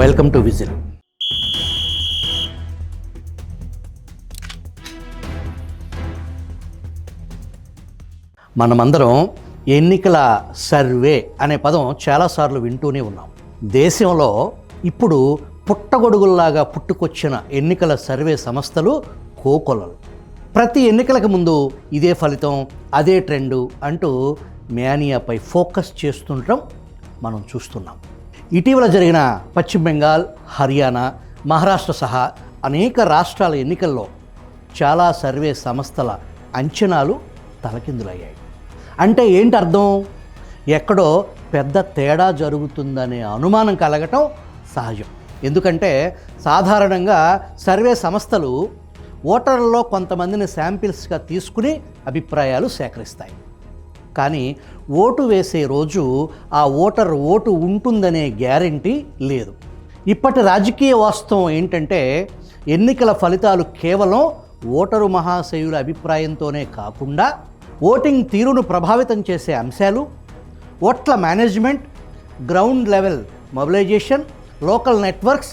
Welcome to whistle. మనమందరం ఎన్నికల survey అనే పదం చాలాసార్లు వింటూనే ఉన్నాం. దేశంలో ఇప్పుడు పుట్టగొడుగుల్లాగా పుట్టుకొచ్చిన ఎన్నికల సర్వే సంస్థలు కోకొల్లలు. ప్రతి ఎన్నికలకు ముందు ఇదే ఫలితం, అదే ట్రెండు అంటూ మేనియాపై ఫోకస్ చేస్తుండటం మనం చూస్తున్నాం. ఇటీవల జరిగిన పశ్చిమ బెంగాల్, హర్యానా, మహారాష్ట్ర సహా అనేక రాష్ట్రాల ఎన్నికల్లో చాలా సర్వే సంస్థల అంచనాలు తలకిందులయ్యాయి. అంటే ఏంటి అర్థం? ఎక్కడో పెద్ద తేడా జరుగుతుందనే అనుమానం కలగటం సహజం. ఎందుకంటే సాధారణంగా సర్వే సంస్థలు ఓటర్లలో కొంతమందిని శాంపిల్స్గా తీసుకుని అభిప్రాయాలు సేకరిస్తాయి. కానీ ఓటు వేసే రోజు ఆ ఓటర్ ఓటు ఉంటుందనే గ్యారెంటీ లేదు. ఇప్పటి రాజకీయ వాస్తవం ఏంటంటే ఎన్నికల ఫలితాలు కేవలం ఓటరు మహాశయుల అభిప్రాయంతోనే కాకుండా ఓటింగ్ తీరును ప్రభావితం చేసే అంశాలు, ఓట్ల management, ground level mobilisation, local networks,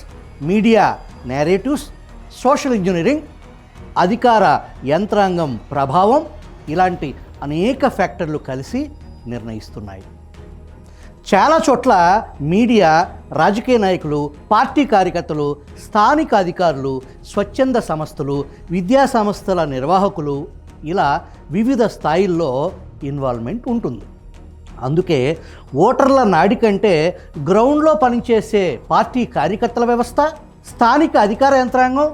media narratives, social engineering, అధికార యంత్రాంగం ప్రభావం ఇలాంటి అనేక ఫ్యాక్టర్లు కలిసి నిర్ణయిస్తున్నాయి. చాలా చోట్ల మీడియా, రాజకీయ నాయకులు, పార్టీ కార్యకర్తలు, స్థానిక అధికారులు, స్వచ్ఛంద సంస్థలు, విద్యా సంస్థల నిర్వాహకులు ఇలా వివిధ స్థాయిల్లో ఇన్వాల్వ్మెంట్ ఉంటుంది. అందుకే ఓటర్ల నాడి కంటే గ్రౌండ్లో పనిచేసే పార్టీ కార్యకర్తల వ్యవస్థ, స్థానిక అధికార యంత్రాంగం,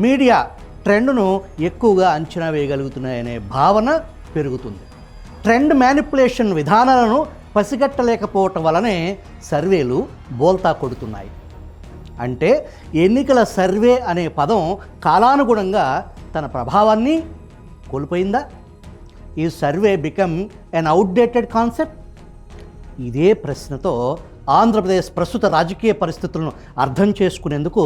మీడియా ట్రెండ్ను ఎక్కువగా అంచనా వేయగలుగుతున్నాయనే భావన పెరుగుతుంది. ట్రెండ్ మ్యానిపులేషన్ విధానాలను పసిగట్టలేకపోవటం వలనే సర్వేలు బోల్తా కొడుతున్నాయి. అంటే ఎన్నికల సర్వే అనే పదం కాలానుగుణంగా తన ప్రభావాన్ని కోల్పోయిందా? ఈ survey become an outdated concept? ఇదే ప్రశ్నతో ఆంధ్రప్రదేశ్ ప్రస్తుత రాజకీయ పరిస్థితులను అర్థం చేసుకునేందుకు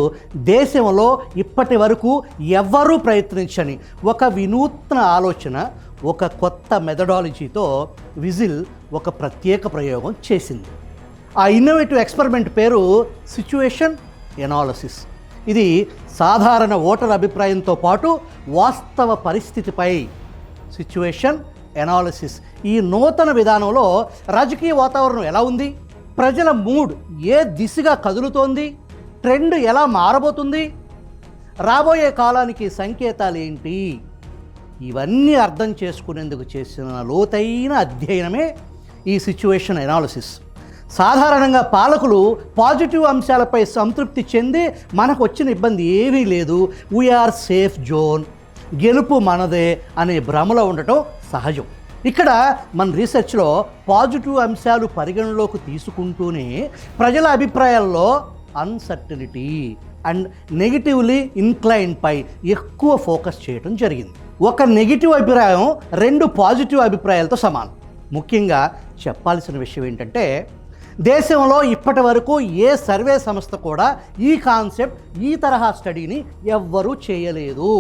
దేశంలో ఇప్పటి వరకు ఎవ్వరూ ప్రయత్నించని ఒక వినూత్న ఆలోచన, ఒక కొత్త మెథడాలజీతో విజిల్ ఒక ప్రత్యేక ప్రయోగం చేసింది. ఆ ఇన్నోవేటివ్ ఎక్స్పెరిమెంట్ పేరు సిచ్యువేషన్ ఎనాలిసిస్. ఇది సాధారణ ఓటర్ అభిప్రాయంతో పాటు వాస్తవ పరిస్థితిపై సిచ్యువేషన్ ఎనాలిసిస్. ఈ నూతన విధానంలో రాజకీయ వాతావరణం ఎలా ఉంది, ప్రజల మూడ్ ఏ దిశగా కదులుతోంది, ట్రెండ్ ఎలా మారబోతుంది, రాబోయే కాలానికి సంకేతాలు ఏంటి, ఇవన్నీ అర్థం చేసుకునేందుకు చేసిన లోతైన అధ్యయనమే ఈ సిచ్యువేషన్ ఎనాలిసిస్. సాధారణంగా పాలకులు పాజిటివ్ అంశాలపై సంతృప్తి చెంది మనకు వచ్చిన ఇబ్బంది ఏమీ లేదు, వీఆర్ సేఫ్ జోన్, గెలుపు మనదే అనే భ్రమలో ఉండటం సహజం. ఇక్కడ మన రీసెర్చ్లో పాజిటివ్ అంశాలు పరిగణలోకి తీసుకుంటూనే ప్రజల అభిప్రాయాల్లో అన్సర్టనిటీ అండ్ నెగిటివ్లీ ఇన్క్లైన్ పై ఎక్కువ ఫోకస్ చేయడం జరిగింది. ఒక నెగిటివ్ అభిప్రాయం 2 పాజిటివ్ అభిప్రాయాలతో సమానం. ముఖ్యంగా చెప్పాల్సిన విషయం ఏంటంటే దేశంలో ఇప్పటి వరకు ఏ సర్వే సంస్థ కూడా ఈ కాన్సెప్ట్, ఈ తరహా స్టడీని ఎవ్వరూ చేయలేదు.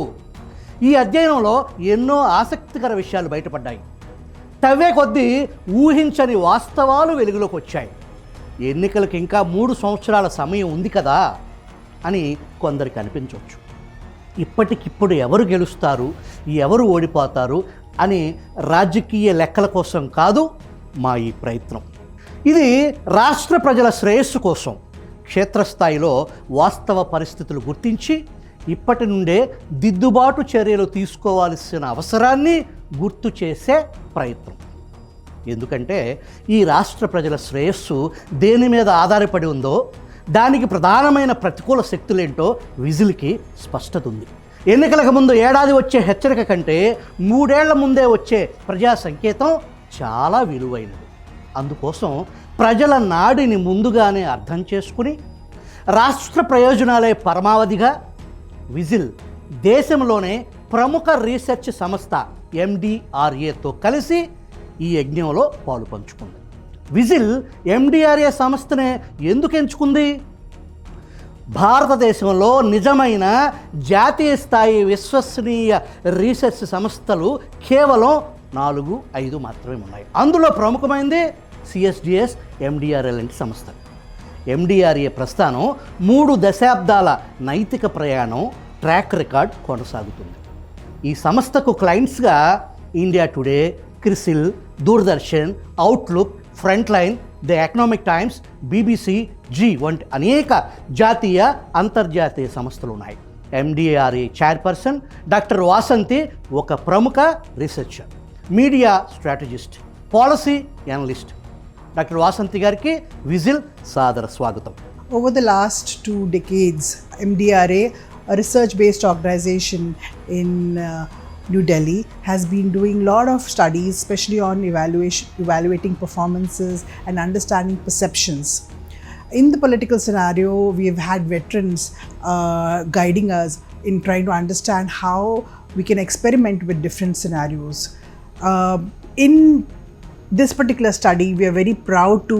ఈ అధ్యయనంలో ఎన్నో ఆసక్తికర విషయాలు బయటపడ్డాయి. తవ్వే కొద్దీ ఊహించని వాస్తవాలు వెలుగులోకి వచ్చాయి. ఎన్నికలకు ఇంకా 3 సంవత్సరాల సమయం ఉంది కదా అని కొందరికి అనిపించవచ్చు. ఇప్పటికిప్పుడు ఎవరు గెలుస్తారు, ఎవరు ఓడిపోతారు అని రాజకీయ లెక్కల కోసం కాదు మా ఈ ప్రయత్నం. ఇది రాష్ట్ర ప్రజల శ్రేయస్సు కోసం క్షేత్రస్థాయిలో వాస్తవ పరిస్థితులు గుర్తించి ఇప్పటి నుండే దిద్దుబాటు చర్యలు తీసుకోవాల్సిన అవసరాన్ని గుర్తు చేసే ప్రయత్నం. ఎందుకంటే ఈ రాష్ట్ర ప్రజల శ్రేయస్సు దేని మీద ఆధారపడి ఉందో, దానికి ప్రధానమైన ప్రతికూల శక్తులేంటో విజిల్కి స్పష్టత ఉంది. ఎన్నికలకు ముందు ఏడాది వచ్చే హెచ్చరిక కంటే 3 ఏళ్ల ముందే వచ్చే ప్రజా సంకేతం చాలా విలువైనది. అందుకోసం ప్రజల నాడిని ముందుగానే అర్థం చేసుకుని రాష్ట్ర ప్రయోజనాలే పరమావధిగా విజిల్ దేశంలోనే ప్రముఖ రీసెర్చ్ సంస్థ MDRAతో కలిసి ఈ యజ్ఞంలో పాలు పంచుకుంది. విజిల్ MDRA సంస్థనే ఎందుకు ఎంచుకుంది? భారతదేశంలో నిజమైన జాతీయ స్థాయి విశ్వసనీయ రీసెర్చ్ సంస్థలు కేవలం 4-5 మాత్రమే ఉన్నాయి. అందులో ప్రముఖమైనది CSDS, MDRA లాంటి సంస్థలు. ఎండిఆర్ఏ ప్రస్థానం 3 దశాబ్దాల నైతిక ప్రయాణం ట్రాక్ రికార్డ్ కొనసాగుతుంది. ఈ సంస్థకు క్లయింట్స్గా India Today, CRISIL, Doordarshan, Outlook, Frontline, the Economic Times, BBC, Zee వంటి అనేక జాతీయ అంతర్జాతీయ సంస్థలు ఉన్నాయి. ఎండిఆర్ఏ చైర్పర్సన్ డాక్టర్ వాసంతి ఒక ప్రముఖ researcher, media strategist, policy analyst. Doctor Vasanthi గారికి విజిల్ సాదర స్వాగతం. Over the last 2 decades, MDRA, a research-based organization in New Delhi, has been doing a lot of studies, especially on evaluating performances and understanding perceptions. In the political scenario, we have had veterans guiding us in trying to understand how we can experiment with different scenarios. In this particular study, we are very proud to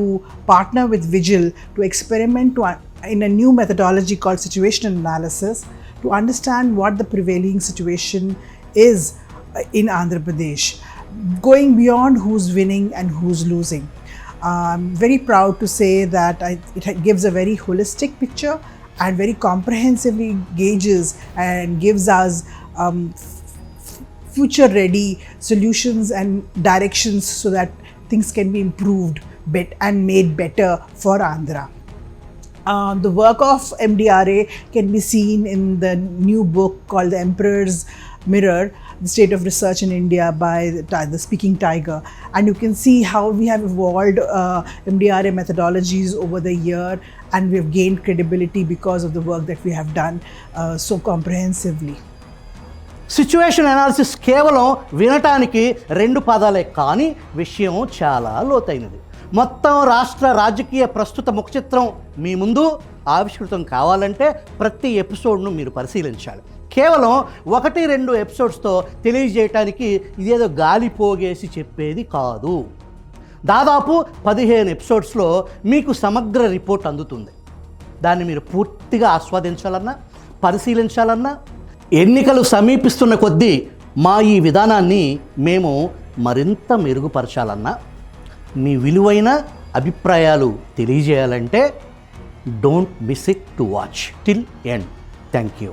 partner with Vigil to experiment in a new methodology called situational analysis to understand what the prevailing situation is in Andhra Pradesh, going beyond who's winning and who's losing. I'm very proud to say that it gives a very holistic picture and very comprehensively gauges and gives us future-ready solutions and directions so that things can be improved and made better for Andhra. The work of MDRA can be seen in the new book called The Emperor's Mirror, The State of Research in India by the Speaking Tiger. And you can see how we have evolved MDRA methodologies over the year, and we have gained credibility because of the work that we have done so comprehensively. Situation analysis కేవలం వినటానికి 2 పదాలే, కానీ విషయం చాలా లోతైనది. మొత్తం రాష్ట్ర రాజకీయ ప్రస్తుత ముఖచిత్రం మీ ముందు ఆవిష్కృతం కావాలంటే ప్రతి ఎపిసోడ్ను మీరు పరిశీలించాలి. కేవలం 1-2 ఎపిసోడ్స్తో తెలియజేయటానికి ఇదేదో గాలి పోగేసి చెప్పేది కాదు. దాదాపు 15 ఎపిసోడ్స్లో మీకు సమగ్ర రిపోర్ట్ అందుతుంది. దాన్ని మీరు పూర్తిగా ఆస్వాదించాలన్నా, పరిశీలించాలన్నా, ఎన్నికలు సమీపిస్తున్న కొద్దీ మా ఈ విధానాన్ని మేము మరింత మెరుగుపరచాలన్నా, మీ విలువైన అభిప్రాయాలు తెలియజేయాలంటే don't miss it to watch till end. Thank you.